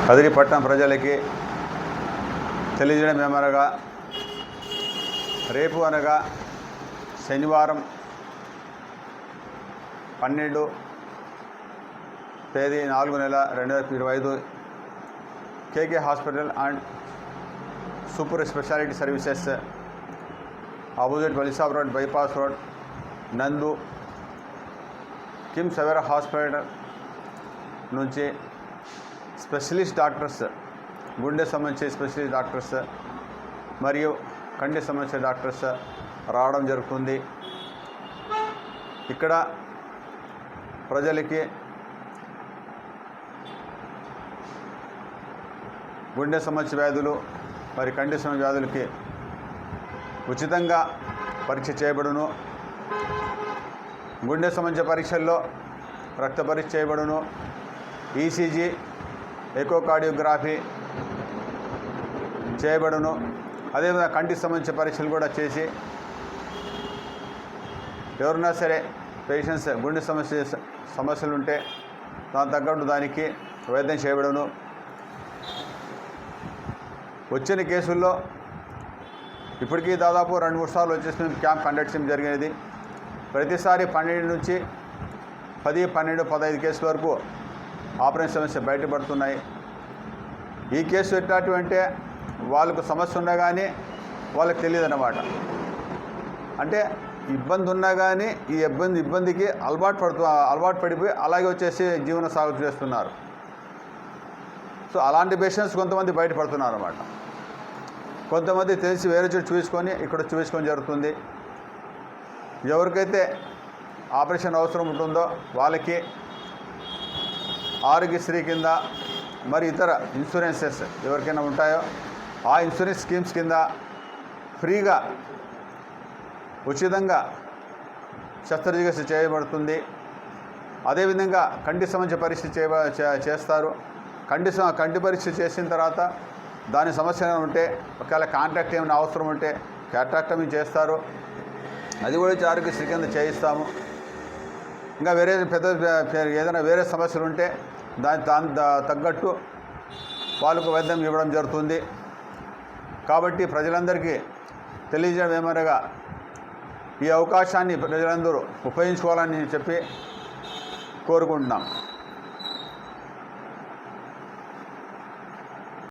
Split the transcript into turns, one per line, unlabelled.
కదిరిపట్నం ప్రజలకి తెలియజేయడం ఏమనగా, రేపు అనగా శనివారం 12 తేదీ 4/4/2025 KK hospital and super speciality services opposite వలిసాబ్ రోడ్ బైపాస్ రోడ్ నందు కిమ్స్ సవేరా హాస్పిటల్ నుంచి స్పెషలిస్ట్ డాక్టర్స్, గుండె సంబంధించి స్పెషలిస్ట్ డాక్టర్స్ మరియు కంటి సంబంధించిన డాక్టర్స్ రావడం జరుగుతుంది. ఇక్కడ ప్రజలకి గుండె సంబంధించిన వ్యాధులు మరి కంటి సంబంధించిన వ్యాధులకి ఉచితంగా పరీక్ష చేయబడును. గుండె సంబంధించిన పరీక్షల్లో రక్త పరీక్ష చేయబడును. ఈసీజీ, ఎకోకార్డియోగ్రఫీ చేయబడును. అదేవిధంగా కంటికి సంబంధించిన పరీక్షలు కూడా చేసి ఎవరైనా సరే పేషెంట్స్ గుండె సమస్యలు ఉంటే దాని తగ్గట్టు దానికి వైద్యం చేయబడును. వచ్చిన కేసుల్లో ఇప్పటికీ దాదాపు 2-3 సార్లు వచ్చేసి మేము క్యాంప్ కండక్ట్ చేయడం జరిగినది. ప్రతిసారి 12 నుంచి 10, 12, 15 కేసుల వరకు ఆపరేషన్ సమస్య బయటపడుతున్నాయి. ఈ కేసు ఎట్లాంటివి అంటే వాళ్ళకు సమస్య ఉన్నా కానీ వాళ్ళకి తెలియదు అన్నమాట. అంటే ఇబ్బంది ఉన్నా కానీ ఈ ఇబ్బందికి అలవాటు పడిపోయి అలాగే వచ్చేసి జీవన సాగు చేస్తున్నారు. సో అలాంటి పేషెంట్స్ కొంతమంది బయటపడుతున్నారు అన్నమాట. కొంతమంది తెలిసి వేరే చోటు చూసుకొని ఇక్కడ చూపించుకొని జరుగుతుంది. ఎవరికైతే ఆపరేషన్ అవసరం ఉంటుందో వాళ్ళకి ఆరోగ్యశ్రీ కింద మరి ఇతర ఇన్సూరెన్సెస్ ఎవరికైనా ఉంటాయో ఆ ఇన్సూరెన్స్ స్కీమ్స్ కింద ఫ్రీగా ఉచితంగా శస్త్రచికిత్స చేయబడుతుంది. అదేవిధంగా కంటి సంబంధించిన పరీక్ష చేస్తారు. కంటి పరీక్ష చేసిన తర్వాత దాని సమస్య ఉంటే ఒకవేళ కాంట్రాక్ట్ ఏమైనా అవసరం ఉంటే క్యాట్రాక్టమీ చేస్తారు. అది కూడా ఆరోగ్యశ్రీ కింద చేయిస్తాము. ఇంకా వేరే ఏదైనా వేరే సమస్యలు ఉంటే దాని తగ్గట్టు వాళ్ళకు వైద్యం ఇవ్వడం జరుగుతుంది. కాబట్టి ప్రజలందరికీ తెలియజేయడం ఏమనగా ఈ అవకాశాన్ని ప్రజలందరూ ఉపయోగించుకోవాలని చెప్పి కోరుకుంటున్నాం.